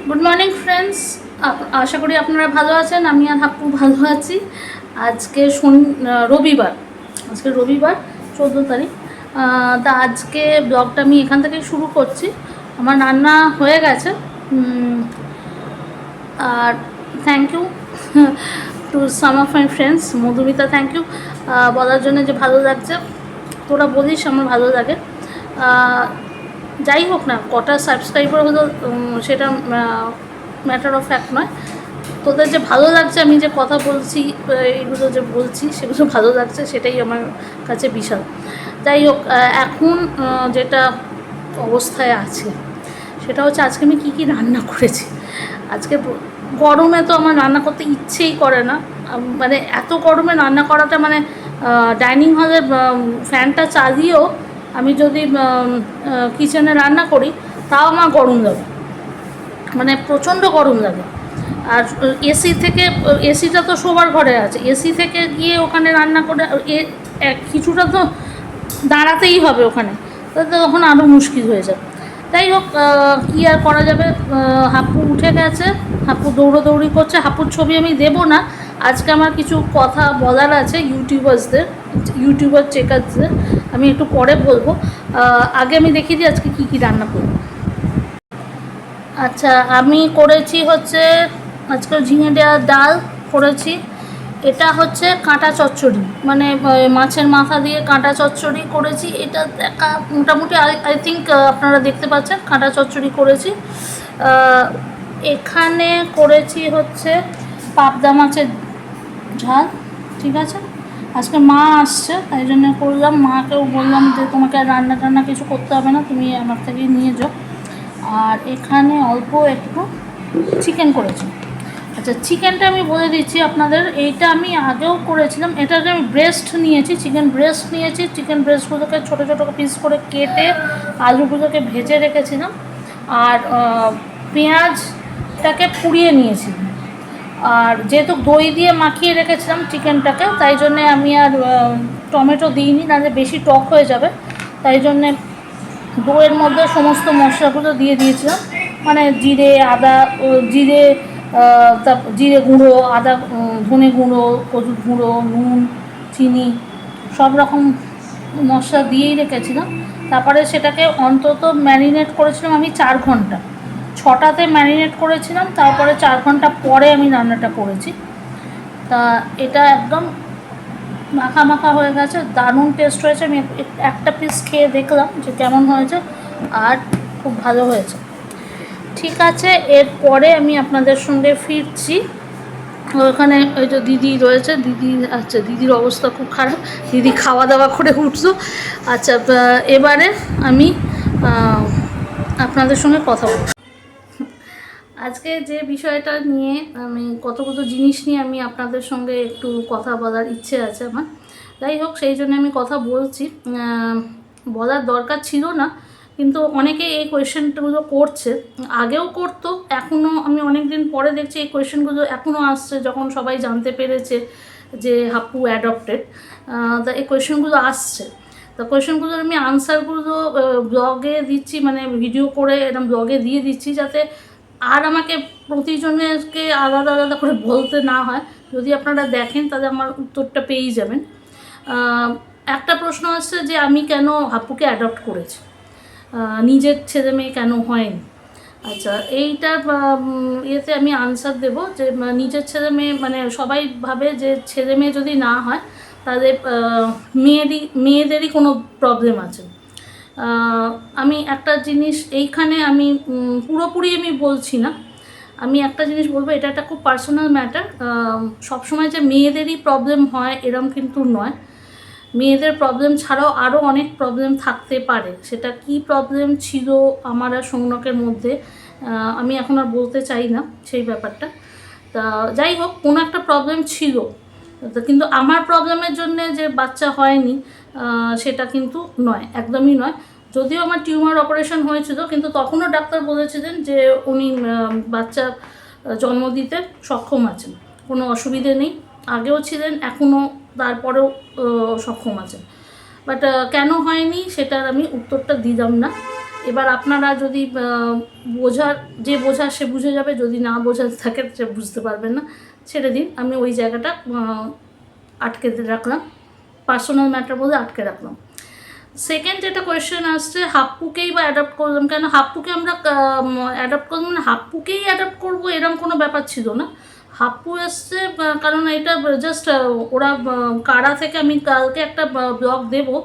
Good morning friends, আশা করি আপনারা ভালো আছেন। আমি আর হাপ্পু ভালো আছি। আজকে রবিবার, আজকে রবিবার 14 তারিখ। তা আজকে ব্লগটা আমি এখান থেকে শুরু করছি। আমার রান্না হয়ে গেছে। আর thank you to some of my friends. Madhumita, thank you বলার জন্য যে ভালো লাগছে। তোরা বলিস আমার ভালো লাগে। যাই হোক না, কটা সাবস্ক্রাইবার হলো সেটা ম্যাটার অফ ফ্যাক্ট নয়। তোদের যে ভালো লাগছে, আমি যে কথা বলছি, এগুলো যে বলছি সেগুলো ভালো লাগছে, সেটাই আমার কাছে বিশাল। যাই হোক, এখন যেটা অবস্থায় আছে সেটা হচ্ছে আজকে আমি কী কী রান্না করেছি। আজকে গরমে তো আমার রান্না করতে ইচ্ছেই করে না। মানে এত গরমে রান্না করাটা, মানে ডাইনিং হলে ফ্যানটা চালিয়েও আমি যদি কিচেনে রান্না করি তাও আমার গরম লাগে, মানে প্রচণ্ড গরম লাগে। আর এসিটা তো সবার ঘরে আছে, এসি থেকে গিয়ে ওখানে রান্না করে কিছুটা তো দাঁড়াতেই হবে ওখানে, তখন আরও মুশকিল হয়ে যাবে। যাই হোক, কী আর করা যাবে। হাপ্পু উঠে গেছে, হাপ্পু দৌড়োদৌড়ি করছে। হাপ্পুর ছবি আমি দেবো না আজকে, আমার কিছু কথা বলার আছে ইউটিউবার চেকারদের, আমি একটু পরে বলবো। আগে আমি দেখিয়ে দিই আজকে কী কী রান্না করব। আচ্ছা, আমি করেছি হচ্ছে আজকে ঝিঙে দেওয়া ডাল করেছি। এটা হচ্ছে কাঁটা চচ্চড়ি, মানে মাছের মাথা দিয়ে কাঁটা চচ্চড়ি করেছি। এটা দেখা মোটামুটি আই থিঙ্ক আপনারা দেখতে পাচ্ছেন কাঁটা চচ্চড়ি করেছি। এখানে করেছি হচ্ছে পাবদা মাছের ঝাল। ঠিক আছে, আজকে মা আসছে তাই জন্য করলাম। মাকেও বললাম যে তোমাকে আর রান্না টান্না কিছু করতে হবে না, তুমি আমার থেকেই নিয়ে যাও। আর এখানে অল্প একটু চিকেন করেছি। আচ্ছা, চিকেনটা আমি বলে দিচ্ছি আপনাদের, এইটা আমি আগেও করেছিলাম। এটাকে আমি ব্রেস্ট নিয়েছি, চিকেন ব্রেস্ট নিয়েছি। চিকেন ব্রেস্টগুলোকে ছোটো ছোটো পিস করে কেটে আলুগুলোকে ভেজে রেখেছিলাম। আর পেঁয়াজটাকে পুড়িয়ে নিয়েছি। আর যেহেতু দই দিয়ে মাখিয়ে রেখেছিলাম চিকেনটাকে, তাই জন্যে আমি আর টমেটো দিইনি, নাহলে বেশি টক হয়ে যাবে। তাই জন্যে দইয়ের মধ্যে সমস্ত মশলাগুলো দিয়ে দিয়েছিলাম, মানে জিরে গুঁড়ো, আদা, ধনে গুঁড়ো, হলুদ গুঁড়ো, নুন, চিনি সব রকম মশলা দিয়েই রেখেছিলাম। তারপরে সেটাকে অন্তত ম্যারিনেট করেছিলাম আমি 4 ঘন্টা। 6টাতে ম্যারিনেট করেছিলাম, তারপরে 4 ঘন্টা পরে আমি রান্নাটা করেছি। তা এটা একদম মাখা মাখা হয়ে গেছে, দারুণ টেস্ট হয়েছে। আমি একটা পিস খেয়ে দেখলাম যে কেমন হয়েছে, আর খুব ভালো হয়েছে। ঠিক আছে, এরপরে আমি আপনাদের সঙ্গে ফিরছি। ওখানে ওই যে দিদি রয়েছে, দিদির অবস্থা খুব খারাপ। দিদি খাওয়া দাওয়া করে উঠলো। আচ্ছা, এবারে আমি আপনাদের সঙ্গে কথা বলব। আজকে যে বিষয়টা নিয়ে আমি কত জিনিস নিয়ে আমি আপনাদের সঙ্গে একটু কথা বলার ইচ্ছে আছে আমার। যাই হোক, সেই জন্য আমি কথা বলছি। বলার দরকার ছিল না, কিন্তু অনেকে এই কোয়েশ্চেনগুলো করছে, আগেও করতো, এখনও আমি অনেক দিন পরে দেখছি এই কোয়েশ্চেনগুলো এখনও আসছে, যখন সবাই জানতে পেরেছে যে হাপ্পু অ্যাডপ্টেড। তা এই কোয়েশ্চেনগুলো আসছে। তো কোয়েশ্চেনগুলোর আমি আনসারগুলো ব্লগে দিচ্ছি, মানে ভিডিও করে এরকম ব্লগে দিয়ে দিচ্ছি, যাতে আর আমাকে প্রতিজনকে আলাদা আলাদা করে বলতে না হয়। যদি আপনারা দেখেন তাহলে আমার উত্তরটা পেয়েই যাবেন। একটা প্রশ্ন আসছে যে আমি কেন হাপ্পুকে অ্যাডপ্ট করেছি, নিজের ছেলে মেয়ে কেন হয়নি। আচ্ছা, এইটার ইয়েতে আমি আনসার দেব যে নিজের ছেলে মেয়ে, মানে সবাই ভাবে যে ছেলে মেয়ে যদি না হয় তাহলে মেয়েদেরই কোনো প্রবলেম আছে। আমি একটা জিনিস এইখানে আমি পুরোপুরি আমি বলছি না, আমি একটা জিনিস বলবো, এটা একটা খুব পার্সোনাল ম্যাটার। সবসময় যে মেয়েদেরই প্রবলেম হয় এরম কিন্তু নয়। মেয়েদের প্রবলেম ছাড়াও আরও অনেক প্রবলেম থাকতে পারে। সেটা কি প্রবলেম ছিল আমার আর সৌনকের মধ্যে, আমি এখন আর বলতে চাই না সেই ব্যাপারটা। তা যাই হোক, কোনো একটা প্রবলেম ছিল, কিন্তু আমার প্রবলেমের জন্যে যে বাচ্চা হয়নি সেটা কিন্তু নয়, একদমই নয়। যদিও আমার টিউমার অপারেশন হয়েছিল, কিন্তু তখনও ডাক্তার বলেছিলেন যে উনি বাচ্চা জন্ম দিতে সক্ষম আছেন, কোনো অসুবিধে নেই। আগেও ছিলেন, এখনও, তারপরেও সক্ষম আছেন। বাট কেন হয়নি সেটার আমি উত্তরটা দিলাম না। এবার আপনারা যদি বোঝার যে বোঝার সে বুঝে যাবে, যদি না বোঝার থাকে সে বুঝতে পারবেন না, ছেড়ে দিন। আমি ওই জায়গাটা আটকে রাখলাম, পার্সোনাল ম্যাটার বলে আটকে রাখলাম। সেকেন্ড যেটা কোয়েশ্চেন আসছে, হাপ্পুকেই বা অ্যাডাপ্ট করলাম কেন? হাপ্পুকে আমরা অ্যাডাপ্ট করলাম মানে হাপ্পুকেই অ্যাডাপ্ট করবো এরকম কোনো ব্যাপার ছিল না। হাপ্পু এসছে কারণ এটা জাস্ট ওরা কারা থেকে, আমি কালকে একটা ব্লগ দেবো,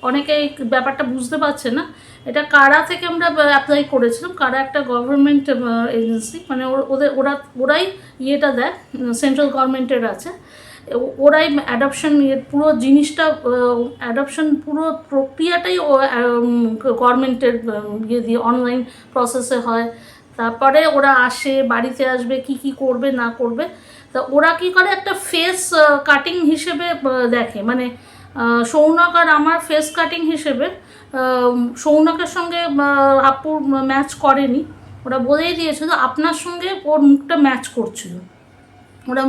অনেকে এই ব্যাপারটা বুঝতে পারছে না। এটা কারা থেকে আমরা অ্যাপ্লাই করেছিলাম। কারা একটা গভর্নমেন্ট এজেন্সি, মানে ওরাই ইয়েটা দেয়, সেন্ট্রাল গভর্নমেন্টের আছে, ওরাই অ্যাডপশন পুরো জিনিসটা, অ্যাডপশন পুরো প্রক্রিয়াটাই গভর্নমেন্টের ইয়ে দিয়ে অনলাইন প্রসেসে হয়। তারপরে ওরা আসে, বাড়িতে আসবে, কি কি করবে না করবে। তা ওরা কি করে, একটা ফেস কাটিং হিসেবে দেখে, মানে সৌনক আর আমার ফেস কাটিং হিসেবে সৌনকের সঙ্গে হাপ্পুর ম্যাচ করেনি। ওরা বলেই দিয়েছিল আপনার সঙ্গে ওর মুখটা ম্যাচ করছিল। ওরা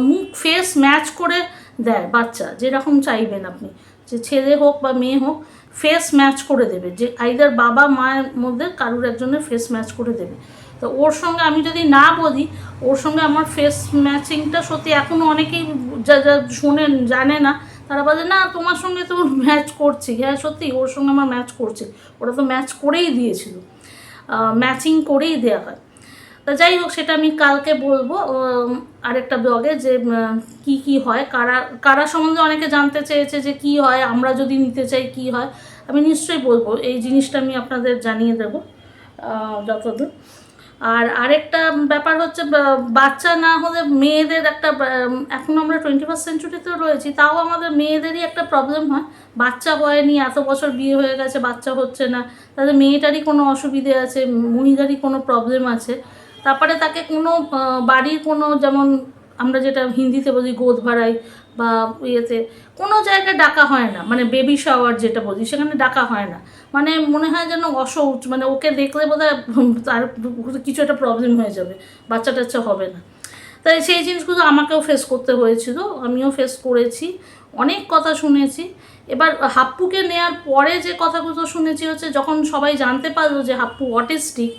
মুখ ফেস ম্যাচ করে দেয়, বাচ্চা যেরকম চাইবেন আপনি, যে ছেলে হোক বা মেয়ে হোক, ফেস ম্যাচ করে দেবে, যে আইদার বাবা মায়ের মধ্যে কারুর একজনের ফেস ম্যাচ করে দেবে। তো ওর সঙ্গে আমি যদি না বলি, ওর সঙ্গে আমার ফেস ম্যাচিংটা সত্যি এখনও অনেকেই যা শোনেন জানে না, তারা বলে না তোমার সঙ্গে তো ম্যাচ করছি। হ্যাঁ সত্যি ওর সঙ্গে আমার ম্যাচ করছে, ওরা তো ম্যাচ করেই দিয়েছিল, ম্যাচিং করেই দেওয়া হয়। তা যাই হোক, সেটা আমি কালকে বলবো আরেকটা ব্লগে, যে কি কি হয়, কারা কারা সম্বন্ধে অনেকে জানতে চেয়েছে যে কি হয়, আমরা যদি নিতে চাই কি হয়। আমি নিশ্চয়ই বলবো, এই জিনিসটা আমি আপনাদের জানিয়ে দেবো যতদূর। আর আরেকটা ব্যাপার হচ্ছে, বাচ্চা না হলে মেয়েদের একটা, এখন আমরা 21st সেঞ্চুরিতেও রয়েছি, তাও আমাদের মেয়েদেরই একটা প্রবলেম হয়, বাচ্চা হয়নি, এত বছর বিয়ে হয়ে গেছে, বাচ্চা হচ্ছে না, তাদের মেয়েটারই কোনো অসুবিধে আছে, মহিলারই কোনো প্রবলেম আছে। তারপরে তাকে কোনো বাড়ির কোনো, যেমন আমরা যেটা হিন্দিতে বলি গোদ ভাড়াই বা ইয়েতে, কোনো জায়গায় ডাকা হয় না, মানে বেবি শাওয়ার যেটা বলি সেখানে ডাকা হয় না। মানে মনে হয় যেন অসৌচ, মানে ওকে দেখলে বোধহয় তার কিছু একটা প্রবলেম হয়ে যাবে, বাচ্চা টাচ্চা হবে না। তাই সেই জিনিসগুলো আমাকেও ফেস করতে হয়েছিল, আমিও ফেস করেছি, অনেক কথা শুনেছি। এবার হাপ্পুকে নেওয়ার পরে যে কথাগুলো শুনেছি হচ্ছে, যখন সবাই জানতে পারলো যে হাপ্পু অটিস্টিক,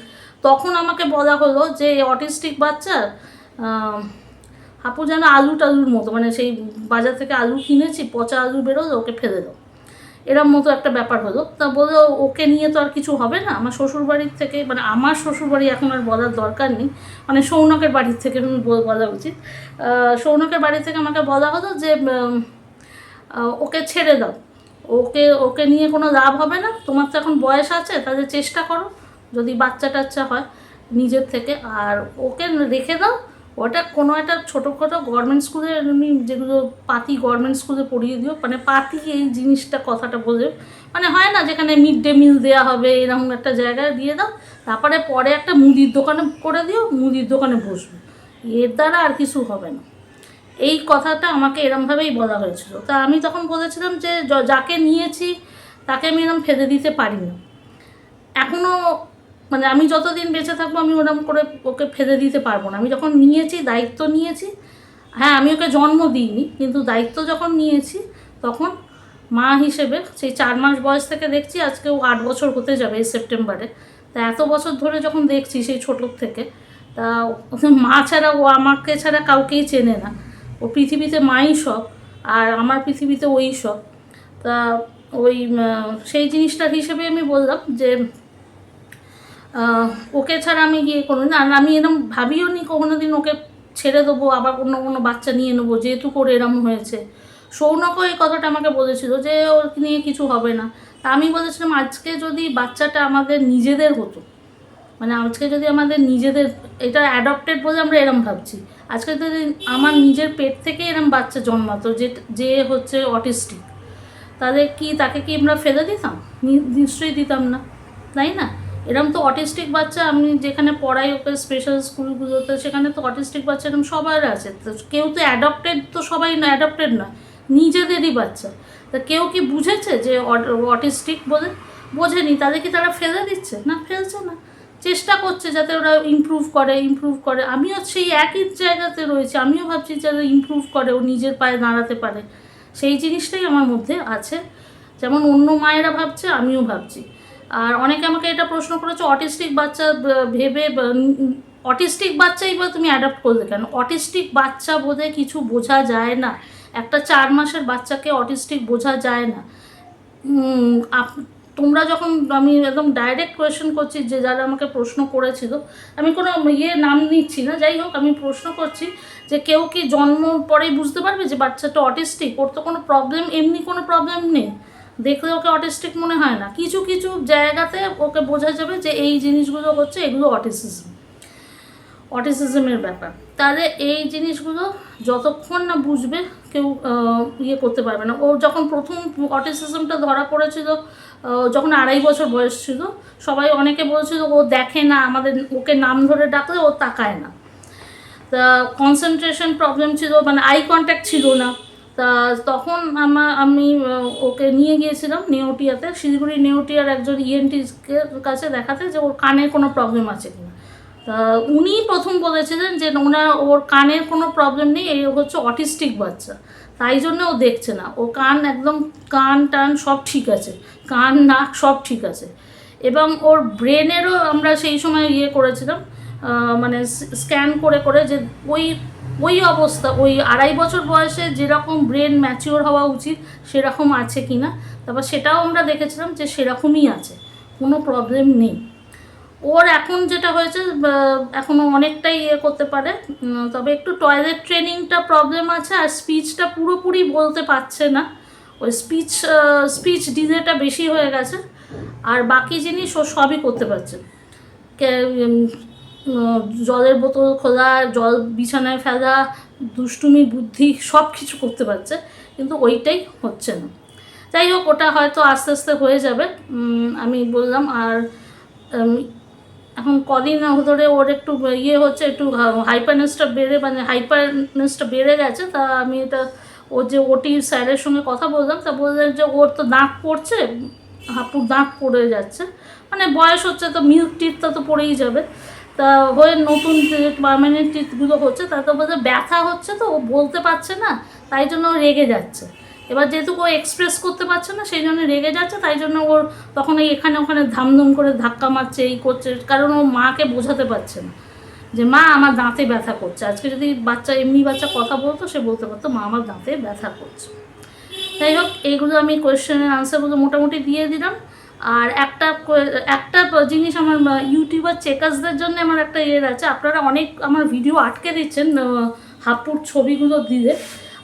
তখন আমাকে বলা হলো যে অটিস্টিক বাচ্চা, হাপ্পু যেন আলু টালুর মতো, মানে সেই বাজার থেকে আলু কিনেছি, পচা আলু বেরোলো, ওকে ফেলে দাও, এরম মতো একটা ব্যাপার হলো। তা বললো ওকে নিয়ে তো আর কিছু হবে না। আমার শ্বশুরবাড়ির থেকে, মানে আমার শ্বশুরবাড়ি এখন আর বলার দরকার নেই, মানে সৌনকের বাড়ির থেকে বলা উচিত, সৌনকের বাড়ি থেকে আমাকে বলা হলো যে ওকে ছেড়ে দাও, ওকে ওকে নিয়ে কোনো লাভ হবে না, তোমার তো এখন বয়স আছে, তাদের চেষ্টা করো যদি বাচ্চা টাচ্চা হয় নিজের থেকে, আর ওকে রেখে দাও, ওটা কোনো একটা ছোটোখাটো গভর্নমেন্ট স্কুলে, এমনি যেগুলো পাতি গভর্নমেন্ট স্কুলে পড়িয়ে দিও, মানে পাতি এই জিনিসটা কথাটা বলে, মানে হয় না যেখানে মিড ডে মিল দেওয়া হবে, এরকম একটা জায়গায় দিয়ে দাও, তারপরে পরে একটা মুদির দোকানে করে দিও, মুদির দোকানে বসবে, এর দ্বারা আর কিছু হবে না। এই কথাটা আমাকে এরমভাবেই বলা হয়েছিল। তা আমি তখন বলেছিলাম যে যাকে নিয়েছি তাকে আমি এরম ফেলে দিতে পারি না, এখনও, মানে আমি যতদিন বেঁচে থাকবো আমি ওরকম করে ওকে ফেলে দিতে পারবো না। আমি যখন নিয়েছি, দায়িত্ব নিয়েছি, হ্যাঁ আমি ওকে জন্ম দিইনি, কিন্তু দায়িত্ব যখন নিয়েছি তখন মা হিসেবে, সেই 4 মাস বয়স থেকে দেখছি, আজকে ও 8 বছর হতে যাবে এই সেপ্টেম্বরে। তা এত বছর ধরে যখন দেখছি সেই ছোটোর থেকে, তা মা ছাড়া, ও আমাকে ছাড়া কাউকেই চেনে না, ও পৃথিবীতে মাই সব, আর আমার পৃথিবীতে ওই সব। তা ওই সেই জিনিসটার হিসেবে আমি বললাম যে ওকে ছাড়া আমি গিয়ে কোনো দিন, আর আমি এরকম ভাবিও নি কোনো দিন ওকে ছেড়ে দেবো, আবার অন্য কোনো বাচ্চা নিয়ে নেবো, যেহেতু করে এরম হয়েছে। সৌনকও এই কথাটা আমাকে বলেছিল যে ওর নিয়ে কিছু হবে না। তা আমি বলেছিলাম আজকে যদি বাচ্চাটা আমাদের নিজেদের হতো, মানে আজকে যদি আমাদের নিজেদের, এটা অ্যাডপ্টেড বলে আমরা এরম ভাবছি, আজকে যদি আমার নিজের পেট থেকে এরম বাচ্চা জন্মাতো যে হচ্ছে অটিস্টিক, তাহলে কি তাকে কি আমরা ফেলে দিতাম? নিশ্চয়ই দিতাম না, তাই না? এরম তো অটিস্টিক বাচ্চা, আমি যেখানে পড়াই ওকে স্পেশাল স্কুলগুলোতে, সেখানে তো অটিস্টিক বাচ্চা এরকম সবার আছে, তো কেউ তো অ্যাডপ্টেড, তো সবাই না অ্যাডপ্টেড নয়, নিজেদেরই বাচ্চা। তা কেউ কি বুঝেছে যে অটিস্টিক বলে? বোঝেনি, তাদের কি তারা ফেলে দিচ্ছে? না, ফেলছে না, চেষ্টা করছে যাতে ওরা ইমপ্রুভ করে। আমিও সেই একই জায়গাতে রয়েছি, আমিও ভাবছি যাতে ইমপ্রুভ করে, ও নিজের পায়ে দাঁড়াতে পারে, সেই জিনিসটাই আমার মধ্যে আছে, যেমন অন্য মায়েরা ভাবছে আমিও ভাবছি। আর অনেকে আমাকে এটা প্রশ্ন করেছে অটিস্টিক বাচ্চা ভেবে অটিস্টিক বাচ্চাই বা তুমি অ্যাডাপ্ট করলে কেন? অটিস্টিক বাচ্চা বোধে কিছু বোঝা যায় না, একটা 4 মাসের বাচ্চাকে অটিস্টিক বোঝা যায় না। তোমরা যখন, আমি একদম ডাইরেক্ট কোয়েশ্চেন করছি, যে যারা আমাকে প্রশ্ন করেছিল, আমি কোনো নাম নিচ্ছি না, যাই হোক আমি প্রশ্ন করছি যে কেউ কি জন্ম পরেই বুঝতে পারবে যে বাচ্চাটা অটিস্টিক? ওর তো কোনো প্রবলেম, এমনি কোনো প্রবলেম নেই, দেখলে ওকে অটিস্টিক মনে হয় না। কিছু কিছু জায়গাতে ওকে বোঝা যাবে যে এই জিনিসগুলো হচ্ছে, এগুলো অটিসিজমের ব্যাপার। তাহলে এই জিনিসগুলো যতক্ষণ না বুঝবে কেউ করতে পারবে না। ও যখন প্রথম অটিসিজমটা ধরা পড়েছিল, যখন 2.5 বছর বয়স ছিল, সবাই অনেকে বলছিল ও দেখে না, আমাদের ওকে নাম ধরে ডাকলে ও তাকায় না, তা কনসেন্ট্রেশন প্রবলেম ছিল, মানে আই কন্ট্যাক্ট ছিল না। তা তখন আমি ওকে নিয়ে গিয়েছিলাম নেউটিয়াতে, শিলিগুড়ি নেউটিয়ার একজন ইএনটির কাছে দেখাতে, যে ওর কানে কোনো প্রবলেম আছে কিনা। তা উনি প্রথম বলেছিলেন যে ওর কানের কোনো প্রবলেম নেই, এই হচ্ছে অটিস্টিক বাচ্চা, তাই জন্য ও দেখছে না। ও একদম কান টান সব ঠিক আছে, কান নাক সব ঠিক আছে। এবং ওর ব্রেনেরও আমরা সেই সময় করেছিলাম, মানে স্ক্যান করে করে, যে ওই অবস্থা, ওই 2.5 বছর বয়সে যেরকম ব্রেন ম্যাচিওর হওয়া উচিত সেরকম আছে কি না, তারপর সেটাও আমরা দেখেছিলাম যে সেরকমই আছে, কোনো প্রবলেম নেই। ওর এখন যেটা হয়েছে, এখনও অনেকটাই করতে পারে, তবে একটু টয়লেট ট্রেনিংটা প্রবলেম আছে, আর স্পিচটা পুরোপুরি বলতে পারছে না, ওই স্পিচ ডিলেটা বেশি হয়ে গেছে। আর বাকি জিনিস ও সবই করতে পারছে, জলের বোতল খোলা, জল বিছানায় ফেলা, দুষ্টুমি বুদ্ধি সব কিছু করতে পারছে, কিন্তু ওইটাই হচ্ছে না। যাই হোক, ওটা হয়তো আস্তে আস্তে হয়ে যাবে, আমি বললাম। আর এখন কদিন ধরে ওর একটু হচ্ছে, একটু হাইপারনেসটা বেড়ে গেছে। তা আমি এটা, ওর যে ওটি স্যারের সঙ্গে কথা বললাম, তা বললেন যে ওর তো দাঁত পড়ছে, হাঁপুর দাঁত পড়ে যাচ্ছে, মানে বয়স হচ্ছে তো মিল্ক টিথটা তো পড়েই যাবে। তা হয়ে নতুন যে পার্মানেন্ট টিথগুলো হচ্ছে, তাতে বোধহয় ব্যথা হচ্ছে, তো ও বলতে পারছে না, তাই জন্য ও রেগে যাচ্ছে। এবার যেহেতু ও এক্সপ্রেস করতে পারছে না, সেই জন্য রেগে যাচ্ছে, তাই জন্য ওর তখন এখানে ওখানে ধামধুম করে ধাক্কা মারছে, এই করছে, কারণ ও মাকে বোঝাতে পারছে না যে মা আমার দাঁতে ব্যথা করছে। আজকে যদি এমনি বাচ্চা কথা বলতো, সে বলতে পারতো মা আমার দাঁতে ব্যথা করছে। যাই হোক, এইগুলো আমি কোয়েশ্চেনের আনসারগুলো মোটামুটি দিয়ে দিলাম। আর একটা জিনিস, আমার ইউটিউবার চেকার্সদের জন্য আমার একটা আছে, আপনারা অনেক আমার ভিডিও আটকে দিচ্ছেন হাপুর ছবিগুলো দিলে।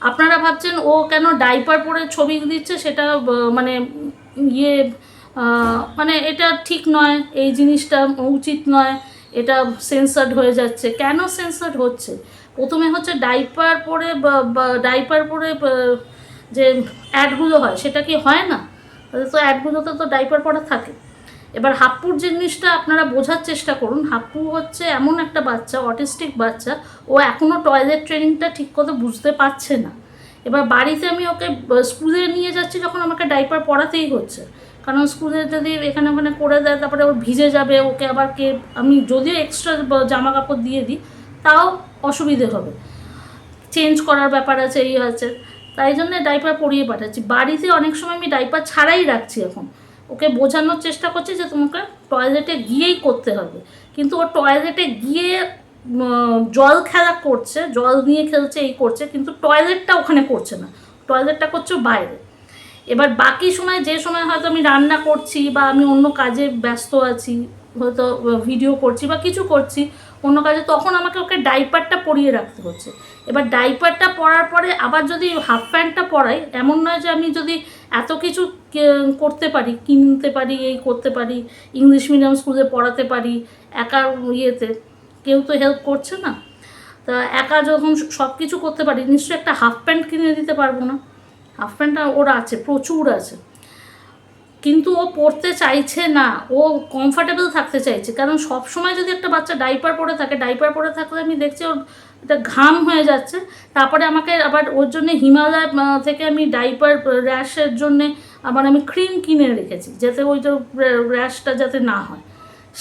আপনারা ভাবছেন ও কেন ডাইপার পরে ছবি দিচ্ছে, সেটা মানে মানে এটা ঠিক নয়, এই জিনিসটা উচিত নয়, এটা সেন্সার্ড হয়ে যাচ্ছে। কেন সেন্সার্ড হচ্ছে? প্রথমে হচ্ছে ডাইপার পরে যে অ্যাডগুলো হয়, সেটা কি হয় না? তো অ্যাডগুলোতে তো ডাইপার পরা থাকে। এবার হাপ্পুর জিনিসটা আপনারা বোঝার চেষ্টা করুন। হাপ্পু হচ্ছে এমন একটা বাচ্চা, অটিস্টিক বাচ্চা, ও এখনও টয়লেট ট্রেনিংটা ঠিক করে বুঝতে পারছে না। এবার বাড়িতে আমি ওকে স্কুলে নিয়ে যাচ্ছি, যখন আমাকে ডাইপার পরাতেই হচ্ছে, কারণ স্কুলে যদি এখানে ওখানে করে দেয়, তারপরে ও ভিজে যাবে, ওকে আবার আমি যদিও এক্সট্রা জামা কাপড় দিয়ে দিই, তাও অসুবিধে হবে, চেঞ্জ করার ব্যাপার আছে, এই আছে, তাই জন্য ডাইপার পরিয়ে পাঠাচ্ছি। বাড়িতে অনেক সময় আমি ডাইপার ছাড়াই রাখছি। এখন ওকে বোঝানোর চেষ্টা করছি যে তোমাকে টয়লেটে গিয়েই করতে হবে, কিন্তু ও টয়লেটে গিয়ে জল খেলা করছে, জল নিয়ে খেলছে, এই করছে, কিন্তু টয়লেটটা ওখানে করছে না, টয়লেটটা করছে বাইরে। এবার বাকি সময়, যে সময় হয়তো আমি রান্না করছি বা আমি অন্য কাজে ব্যস্ত আছি, হয়তো ভিডিও করছি বা কিছু করছি অন্য কাজে, তখন আমাকে ওকে ডাইপারটা পরিয়ে রাখতে হচ্ছে। এবার ডাইপারটা পরার পরে আবার যদি হাফ প্যান্টটা পরাই, এমন নয় যে আমি যদি এত কিছু করতে পারি, কিনতে পারি, এই করতে পারি, ইংলিশ মিডিয়াম স্কুলে পড়াতে পারি, একা কেউ তো হেল্প করছে না, তা একা যখন সব কিছু করতে পারি, নিশ্চয়ই একটা হাফ প্যান্ট কিনে দিতে পারবো না। হাফ প্যান্টটা ওর আছে, প্রচুর আছে, কিন্তু ও পড়তে চাইছে না, ও কমফর্টেবল থাকতে চাইছে। কারণ সব সময় যদি একটা বাচ্চা ডাইপার পরে থাকলে আমি দেখছি ওর এটা ঘাম হয়ে যাচ্ছে। তারপরে আমাকে আবার ওর জন্যে হিমালয় থেকে আমি ডাইপার র্যাশের জন্যে আবার আমি ক্রিম কিনে রেখেছি, যাতে ওই যে র্যাশটা যাতে না হয়,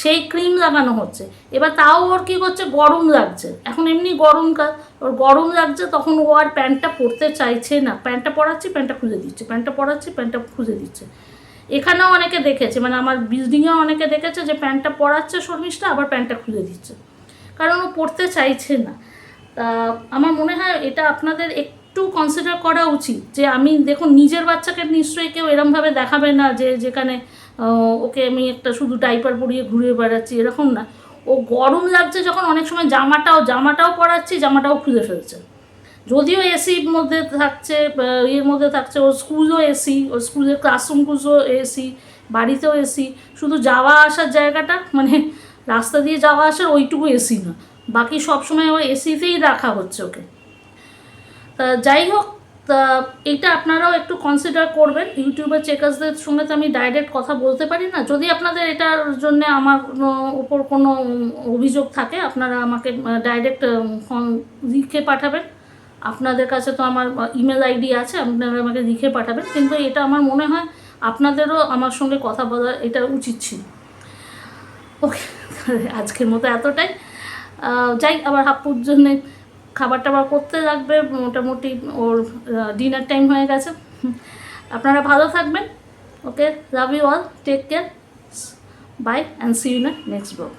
সেই ক্রিম লাগানো হচ্ছে। এবার তাও ওর কী করছে, গরম লাগছে, এখন এমনি গরমকাল, ওর গরম লাগছে, তখন ও আর প্যান্টটা পরতে চাইছে না। প্যান্টটা পরাচ্ছি, প্যান্টটা খুলে দিচ্ছে, প্যান্টটা পরাচ্ছি, প্যান্টটা খুলে দিচ্ছে। এখানেও অনেকে দেখেছে, মানে আমার বিল্ডিংয়েও অনেকে দেখেছে যে প্যান্টটা পরাচ্ছে শর্মিষ্ঠা, আবার প্যান্টটা খুলে দিচ্ছে, কারণ ও পড়তে চাইছে না। তা আমার মনে হয় এটা আপনাদের একটু কনসিডার করা উচিত, যে আমি দেখুন নিজের বাচ্চাকে নিশ্চয়ই কেউ এরমভাবে দেখাবে না যে যেখানে ওকে আমি একটা শুধু ডাইপার পরিয়ে ঘুরে বেড়াচ্ছি, এরকম না। ও গরম লাগছে যখন অনেক সময় জামাটাও পরাচ্ছি, জামাটাও খুলে ফেলছে, যদিও এসির মধ্যে থাকছে, ইয়ের মধ্যে থাকছে, ওর স্কুলও এসি, ওর স্কুলের ক্লাসরুমগুলো এসি, বাড়িতেও এসি, শুধু যাওয়া আসার জায়গাটা মানে রাস্তা দিয়ে যাওয়া আসার ওইটুকু এসি না, বাকি সব সময় ও এসিতেই রাখা হচ্ছে ওকে। তা যাই হোক, তা এইটা আপনারাও একটু কনসিডার করবেন। ইউটিউবের চেকার্সদের সঙ্গে তো আমি ডাইরেক্ট কথা বলতে পারি না, যদি আপনাদের এটার জন্য আমার উপর কোনো অভিযোগ থাকে আপনারা আমাকে ডাইরেক্ট ফোন লিখে পাঠাবেন। আপনাদের কাছে তো আমার ইমেল আইডি আছে, আপনারা আমাকে লিখে পাঠাবেন, কিন্তু এটা আমার মনে হয় আপনাদেরও আমার সঙ্গে কথা বলা এটা উচিত ছিল। ওকে, আজকের মতো এতটাই। যাই, আবার হাপ্পুর জন্যে খাবার টাবার করতে লাগবে, মোটামুটি ওর ডিনার টাইম হয়ে গেছে। আপনারা ভালো থাকবেন। Okay, love you all, take care, bye and see you in next blog.